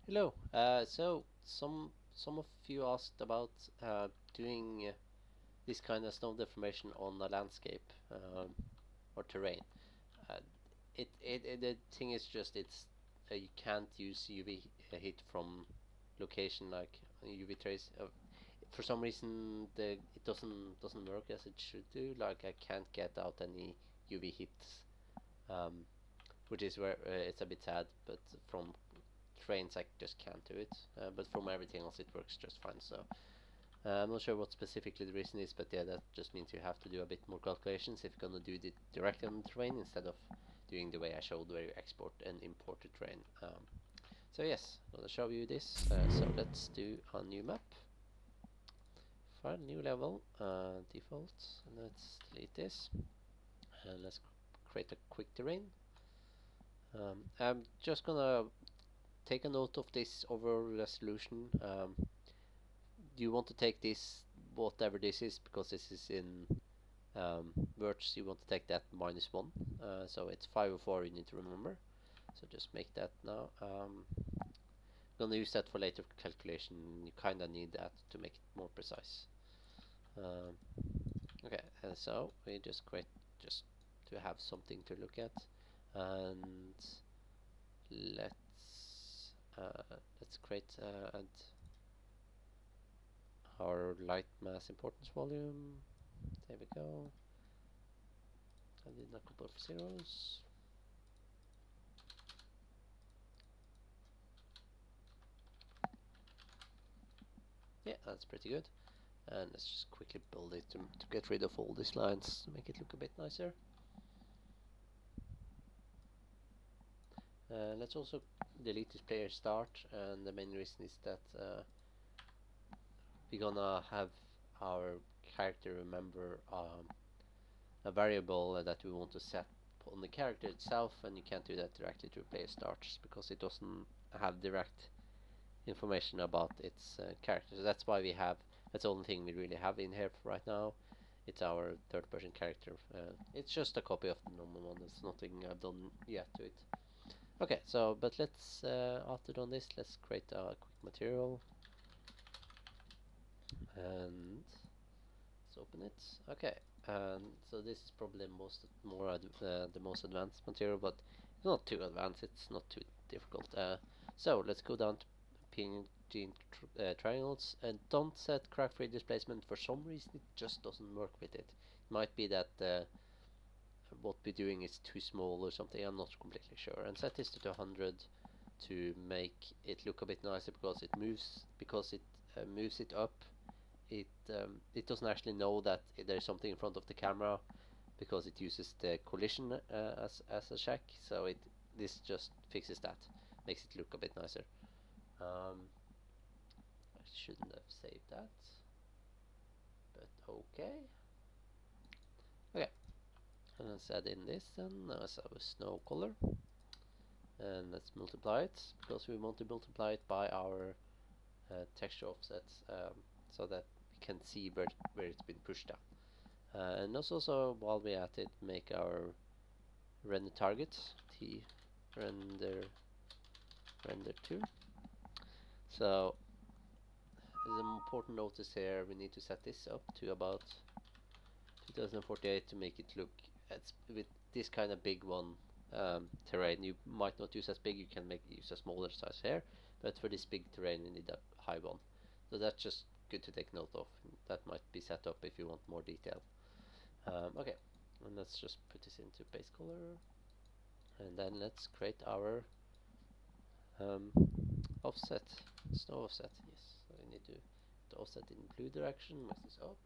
Hello. Some of you asked about doing this kind of snow deformation on a landscape or terrain. Uh, the thing is just you can't use UV heat from location like UV trace. For some reason, it doesn't work as it should do. Like I can't get out any UV hits, um, which is where it's a bit sad. But from trains I just can't do it, but from everything else it works just fine. So I'm not sure what specifically the reason is, but yeah, that just means you have to do a bit more calculations if you're gonna do it directly on the train instead of doing the way I showed, where you export and import the train. So yes, I'm gonna show you this. So let's do a new map, file new level, default, and let's delete this, and let's create a quick terrain. I'm just gonna take a note of this overall resolution. You want to take this, whatever this is, because this is in Verts, you want to take that -1. So it's 504 you need to remember. So just make that now. Gonna use that for later calculation. You kind of need that to make it more precise. Um, okay, so we just create just to have something to look at, and let's create and our light mass importance volume. There we go. I did a couple of zeros. Yeah, that's pretty good. And let's just quickly build it to get rid of all these lines to make it look a bit nicer. Let's also delete this player start, and the main reason is that we're gonna have our character remember a variable that we want to set on the character itself, and you can't do that directly to player starts because it doesn't have direct information about its character. So that's why that's the only thing we really have in here for right now. It's our third person character. It's just a copy of the normal one. There's nothing I've done yet to it. Okay, so but let's after done this, let's create a quick material and let's open it. Okay, and so this is probably the most advanced material, but it's not too advanced. It's not too difficult. So let's go down to PNG triangles and don't set crack-free displacement. For some reason, it just doesn't work with it. It might be that what we're doing is too small or something. I'm not completely sure. And set this to 100 to make it look a bit nicer because it moves it up. It doesn't actually know that there's something in front of the camera because it uses the collision as a check. So this just fixes that, makes it look a bit nicer. I shouldn't have saved that, but okay. Okay, and let's add in this then as our snow color, and let's multiply it because we want to multiply it by our texture offsets, so that we can see where it's been pushed down. And also, while we're at it, make our render target t render 2. So there's an important notice here. We need to set this up to about 2048 to make it look with this kind of big one terrain. You might not use as big. You can use a smaller size here, but for this big terrain, we need a high one. So that's just good to take note of. That might be set up if you want more detail. Okay, and let's just put this into base color, and then let's create our um, offset, snow offset. Yes, so we need to offset in blue direction. Mix this up.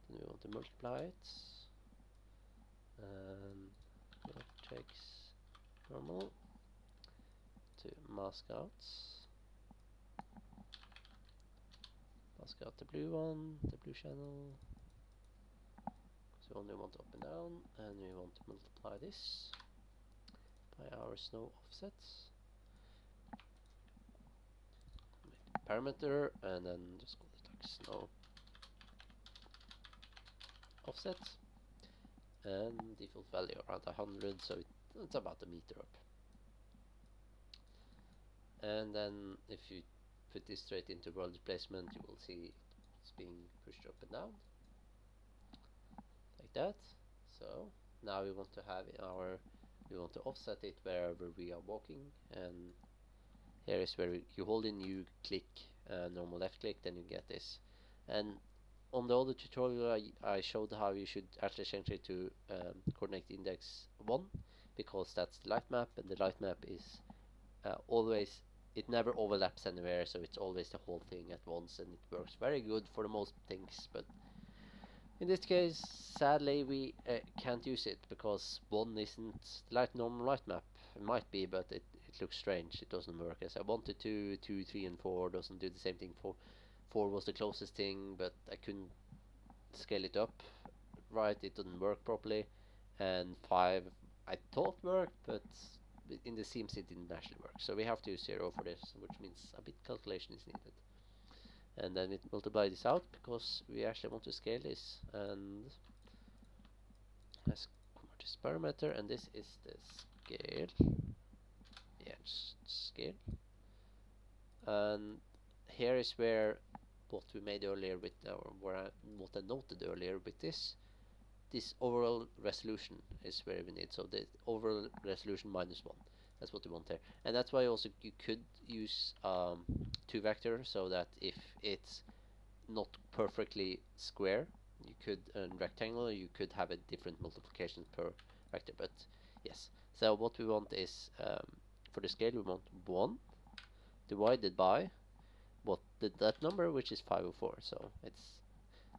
Then we want to multiply it. Vertex normal to mask out the blue one, the blue channel. So we only want up and down, and we want to multiply this by our snow offsets. Make parameter, and then just call it like snow offset, and default value around 100, so it's about a meter up. and then if you put this straight into world replacement, you will see it's being pushed up and down like that. So now we want to have we want to offset it wherever we are walking, and here is where you hold in, you click normal left click, then you get this. And on the other tutorial I showed how you should actually change it to coordinate index 1, because that's the light map, and the light map is always, it never overlaps anywhere, so it's always the whole thing at once, and it works very good for the most things. But in this case, sadly, we can't use it because 1 isn't like normal light map. It might be, but it looks strange. It doesn't work as I wanted to. 2, 3, and 4 doesn't do the same thing. 4 was the closest thing, but I couldn't scale it up right. It didn't work properly. And 5 I thought worked, but in the Sims it didn't actually work. So we have to use 0 for this, which means a bit calculation is needed. And then we multiply this out because we actually want to scale this, and let's convert this parameter, and this is the scale. Yeah, just scale. And here is where what we made earlier with what I noted earlier with this overall resolution is where we need. So the overall resolution -1. That's what we want there, and that's why also you could use 2 vector, so that if it's not perfectly square, you could rectangle, you could have a different multiplication per vector. But yes, so what we want is for the scale we want 1 divided by what that number, which is 504. So it's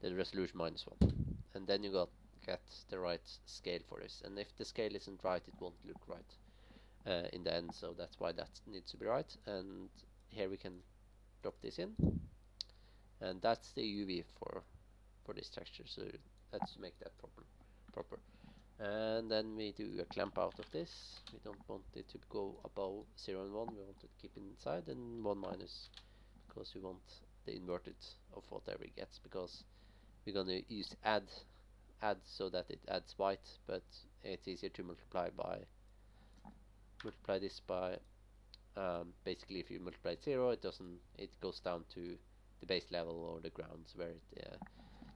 the resolution -1, and then you get the right scale for this. And if the scale isn't right, it won't look right in the end. So that's why that needs to be right. And here we can drop this in, and that's the UV for this texture. So let's make that proper. And then we do a clamp out of this. We don't want it to go above 0 and 1. We want it to keep inside, and 1 minus, because we want the inverted of whatever it gets, because we're gonna use add so that it adds white, but it's easier to multiply this by basically if you multiply 0, it goes down to the base level or the grounds where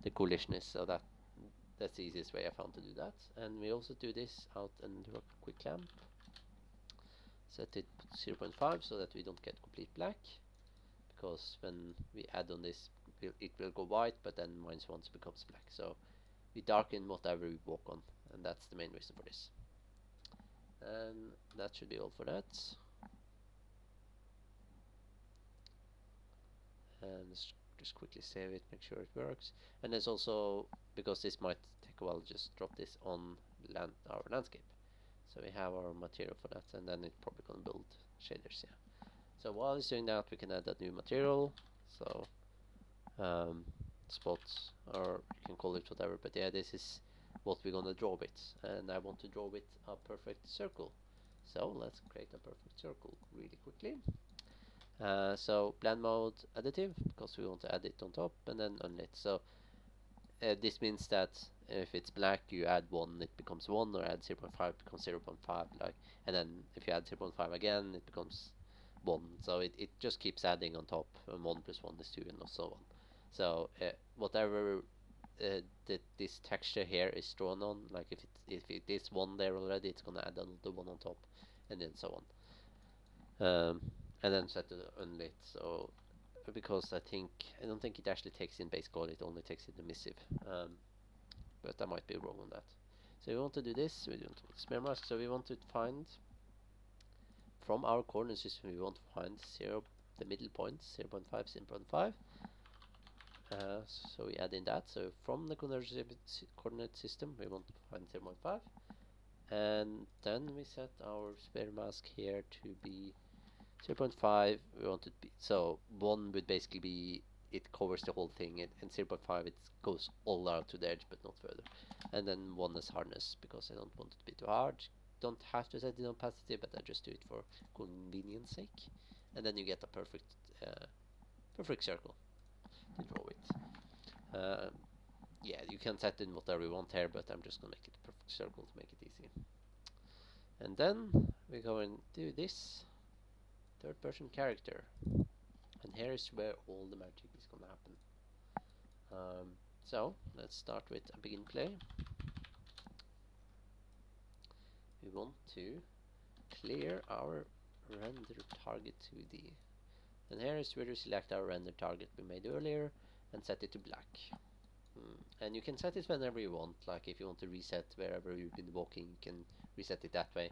the collision is. So that's the easiest way I found to do that. And we also do this out and do a quick clamp. Set it 0.5 so that we don't get complete black, because when we add on this it will go white, but then -1 becomes black. So we darken whatever we walk on, and that's the main reason for this. And that should be all for that. And just quickly save it, make sure it works. And there's also, because this might take a while, just drop this on our landscape. So we have our material for that, and then it's probably gonna build shaders. Yeah. So while it's doing that, we can add a new material. So spots, or you can call it whatever, but yeah, this is what we're gonna draw with, and I want to draw with a perfect circle. So let's create a perfect circle really quickly. So blend mode additive, because we want to add it on top, and then unlit. So this means that if it's black, you add 1, it becomes 1, or add 0.5, it becomes 0.5, like, and then if you add 0.5 again, it becomes 1. So it just keeps adding on top, and 1 plus 1 is 2, and so on. So whatever this texture here is drawn on, like if it is 1 there already, it's gonna add another 1 on top, and then so on. And then set to unlit. So because I don't think it actually takes in base color, it only takes in emissive. But I might be wrong on that. So we want to do this. We want to smear mask. So we want to find from our coordinate system. We want to find the middle points, 0.5, 0.5. So we add in that. So from the coordinate system, we want to find 0.5, and then we set our sphere mask here to be 0.5. We want it to be, so 1 would basically be it covers the whole thing, and 0.5 it goes all out to the edge but not further. And then 1 is hardness, because I don't want it to be too hard. Don't have to set it on opacity, but I just do it for convenience sake. And then you get a perfect circle to draw with. Yeah, you can set in whatever you want here, but I'm just gonna make it a perfect circle to make it easy. And then we go and do this. third person character, and here is where all the magic is gonna happen. So let's start with a begin play. We want to clear our render target 2D, and here is where we select our render target we made earlier and set it to black. And you can set it whenever you want, like if you want to reset wherever you've been walking, you can reset it that way.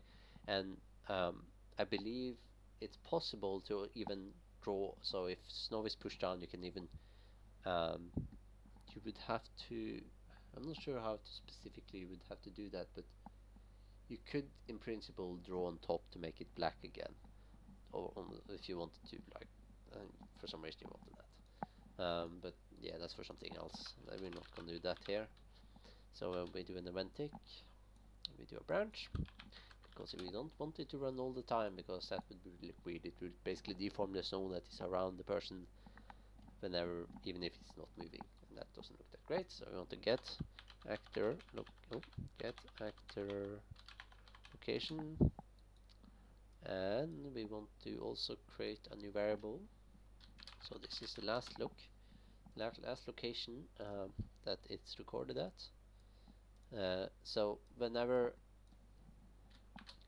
And I believe it's possible to even draw, so if snow is pushed down, you can even you would have to, I'm not sure how to specifically you would have to do that, but you could in principle draw on top to make it black again, or if you wanted to, like for some reason you wanted that. But yeah, that's for something else. We're not gonna do that here. So we do an event tick, we do a branch, because we don't want it to run all the time, because that would be really weird. It would basically deform the snow that is around the person whenever, even if it's not moving, and that doesn't look that great. So we want to get actor get actor location, and we want to also create a new variable. So this is the last location that it's recorded at. So whenever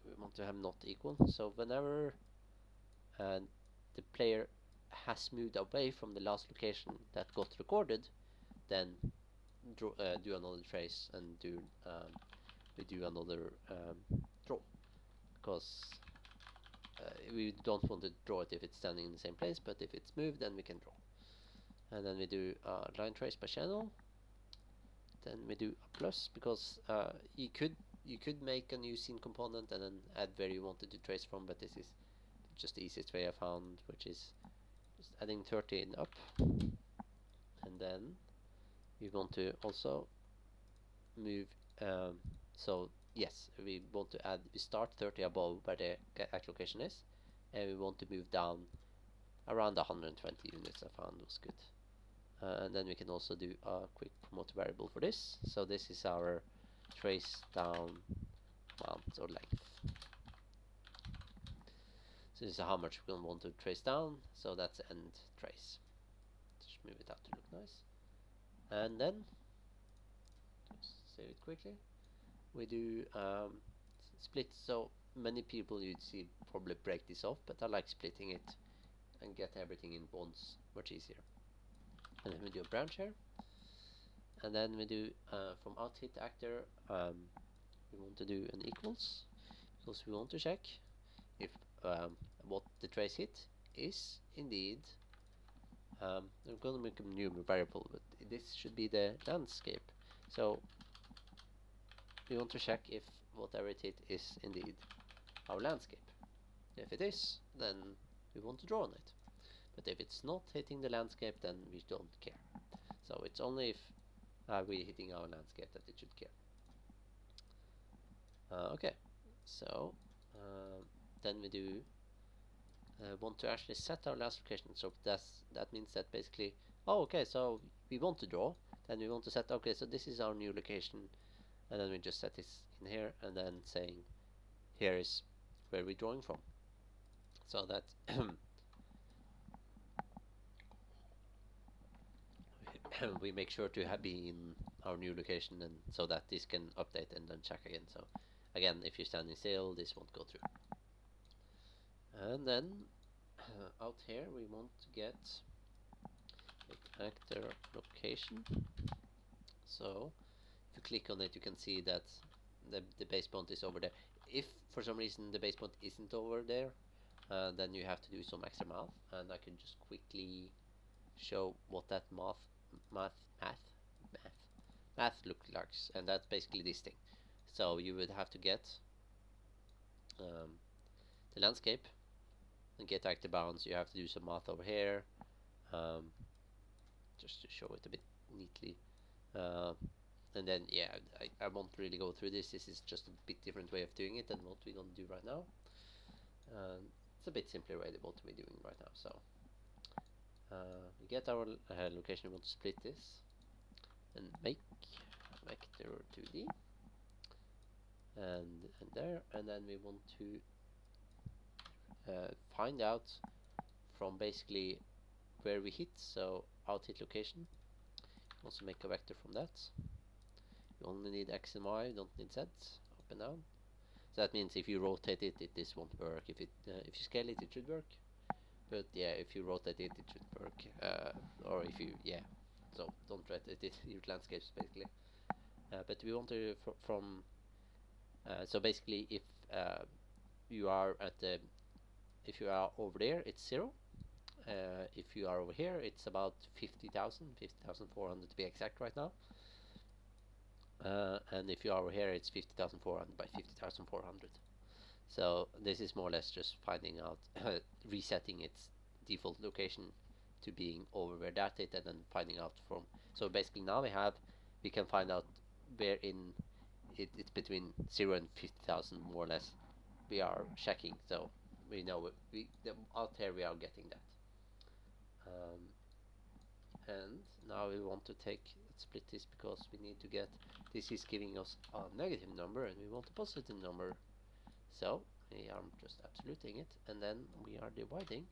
we want to have not equal, so whenever the player has moved away from the last location that got recorded, then do another trace and we do another draw, because we don't want to draw it if it's standing in the same place, but if it's moved, then we can draw. And then we do line trace by channel. Then we do a plus, because you could make a new scene component and then add where you wanted to trace from, but this is just the easiest way I found, which is just adding 13 up. And then we want to also move, so yes, we want to add, we start 30 above where the act location is, and we want to move down around 120 units. I found was good. And then we can also do a quick promote variable for this. So this is our trace down amount or length. So this is how much we want to trace down. So that's end trace. Just move it out to look nice. And then just save it quickly. We do split. So many people you'd see probably break this off, but I like splitting it and get everything in bonds, much easier. And then we do a branch here, and then we do from out hit actor, we want to do an equals, because we want to check if what the trace hit is indeed, I'm going to make a new variable, but this should be the landscape. So we want to check if whatever it hit is indeed our landscape. If it is, then we want to draw on it. But if it's not hitting the landscape, then we don't care. So it's only if we're hitting our landscape that it should care. Okay, so then we do want to actually set our last location. So that means that basically, oh, okay, so we want to draw, then we want to set, okay, so this is our new location, and then we just set this in here, and then saying here is where we're drawing from, so that we make sure to be in our new location, and so that this can update and then check again. So again, if you're standing still, this won't go through. And then out here we want to get actor location. So if you click on it, you can see that the base point is over there. If for some reason the base point isn't over there, then you have to do some extra math, and I can just quickly show what that math looks like, and that's basically this thing. So you would have to get the landscape and get active bounds. You have to do some math over here, just to show it a bit neatly. And then yeah, I won't really go through this. This is just a bit different way of doing it than what we're gonna do right now. It's a bit simpler way than what we're doing right now. So we get our location. We want to split this and make vector 2D, and there, and then we want to find out from basically where we hit, so out hit location. Also make a vector from that. You only need x and y, you don't need z, up and down. So that means if you rotate it, this won't work. If you scale it, it should work. But yeah, if you rotate it, it should work. Or if you, yeah, so don't rotate it, your landscapes basically. But we want to so basically if you are at the, if you are over there, it's 0. If you are over here, it's about 50,400 to be exact right now. And if you are over here, it's 50,400 by 50,400. So this is more or less just finding out, resetting its default location to being over where that is, and then finding out from. So basically now we can find out where in it's between 0 and 50,000 more or less. We are checking, so we know out here we are getting that. And now we want to split this because we need to get, this is giving us a negative number and we want a positive number. So we are just absoluting it, and then we are dividing.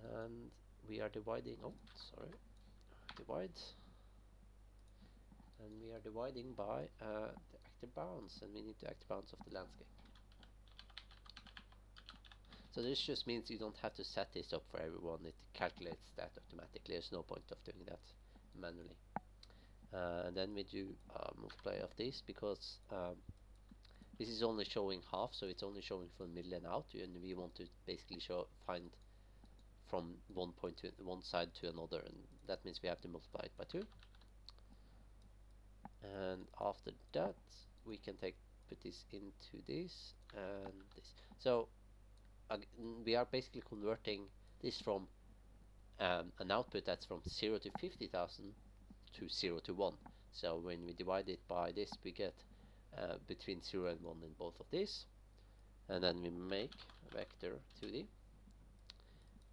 And we are dividing, divide. And we are dividing by the active bounds, and we need the active bounds of the landscape. So this just means you don't have to set this up for everyone. It calculates that automatically. There's no point of doing that manually. And then we do multiply of this because this is only showing half, so it's only showing from middle and out, and we want to basically find from one point to one side to another, and that means we have to multiply it by 2. And after that we can put this into this and this. So we are basically converting this from an output that's from 0 to 50,000 to 0 to 1. So when we divide it by this, we get between 0 and 1 in both of these, and then we make a vector 2D.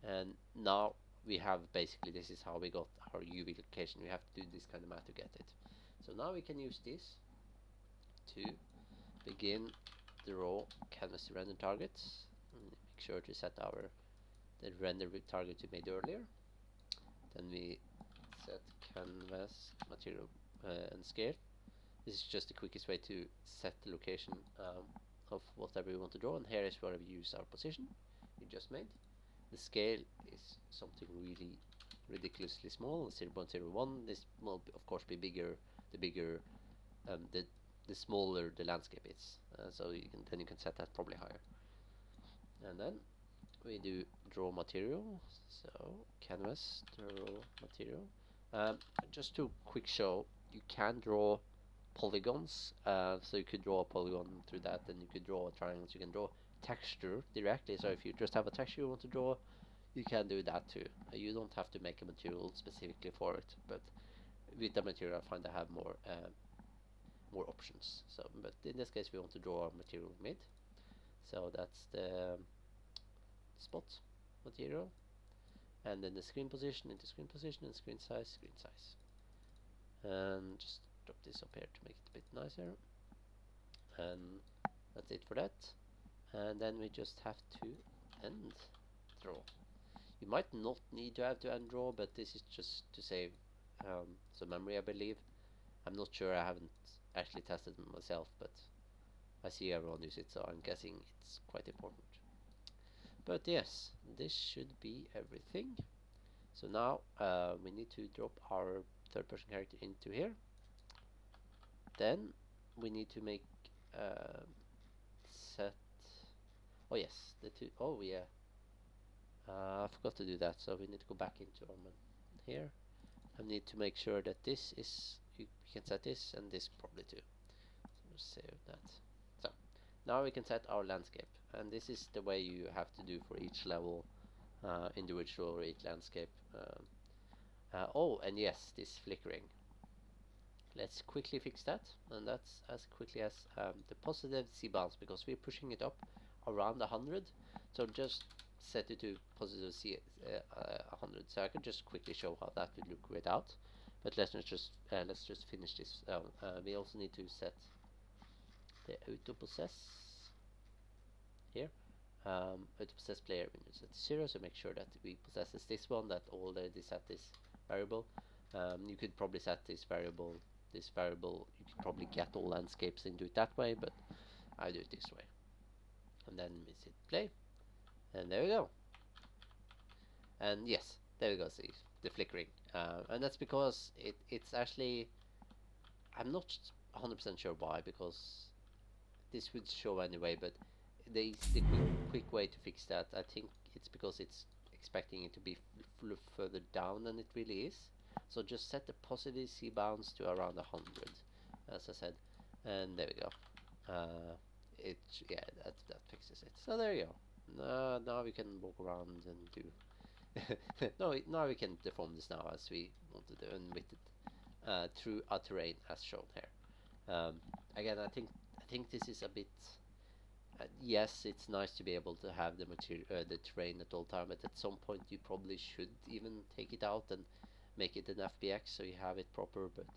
And now we have basically, this is how we got our UV location. We have to do this kind of math to get it. So now we can use this to begin the raw canvas render targets. Make sure to set the render target we made earlier. Then we set canvas material and scale. This is just the quickest way to set the location of whatever we want to draw, and here is where we use our position we just made. The scale is something really ridiculously small, 0.01. This will of course be bigger the bigger the smaller the landscape is. So you can set that probably higher. And then we do draw material. So canvas draw material. Just to quick show, you can draw polygons. So you could draw a polygon through that, and you could draw triangles. You can draw texture directly. So if you just have a texture you want to draw, you can do that too. You don't have to make a material specifically for it, but with the material I find I have more options. So, but in this case we want to draw our material mid. So that's the spot material, and then the screen position into screen position, and screen size, and just drop this up here to make it a bit nicer. And that's it for that. And then we just have to end draw. You might not need to end draw, but this is just to save some memory, I believe. I'm not sure, I haven't actually tested it myself, but I see everyone use it, so I'm guessing it's quite important. But yes, this should be everything. So now we need to drop our third person character into here. Then we need to make set, oh yes, I forgot to do that, so we need to go back into our here. I need to make sure that this is, you can set this and this probably too. So save that. So now we can set our landscape, and this is the way you have to do for each level, individual or each landscape. Oh, and yes, this flickering. Let's quickly fix that, and that's as quickly as the positive Z bounce, because we're pushing it up around 100. So just set it to positive C 100. So I can just quickly show how that would look without. But let's just finish this. We also need to set the auto possess here. To possess player when you set 0, so make sure that we possesses this one, that already set this variable. You could probably set this variable, you could probably get all landscapes and do it that way, but I do it this way. And then we hit play, and there we go. And yes, there we go, see, the flickering. And that's because it's actually, I'm not 100% sure why, because this would show anyway, but the quick way to fix that, I think it's because it's expecting it to be further down than it really is. So just set the positive C bounds to around 100, as I said, and there we go. Yeah, that fixes it. So there you go. Now we can walk around and do. No, now we can deform this now as we want to do, and with it through a terrain as shown here. Again, I think this is a bit. Yes, it's nice to be able to have the the terrain at all time, but at some point you probably should even take it out and make it an FBX so you have it proper. But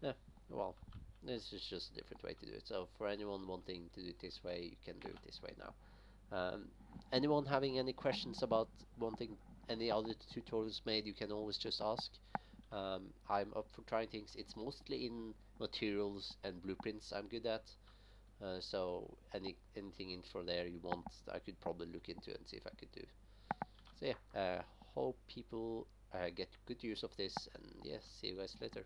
yeah, well, this is just a different way to do it. So for anyone wanting to do it this way, you can do it this way now. Anyone having any questions about wanting any other tutorials made, you can always just ask. I'm up for trying things. It's mostly in materials and blueprints I'm good at. So anything in from there you want, I could probably look into and see if I could do. So yeah, hope people get good use of this, and yes, see you guys later.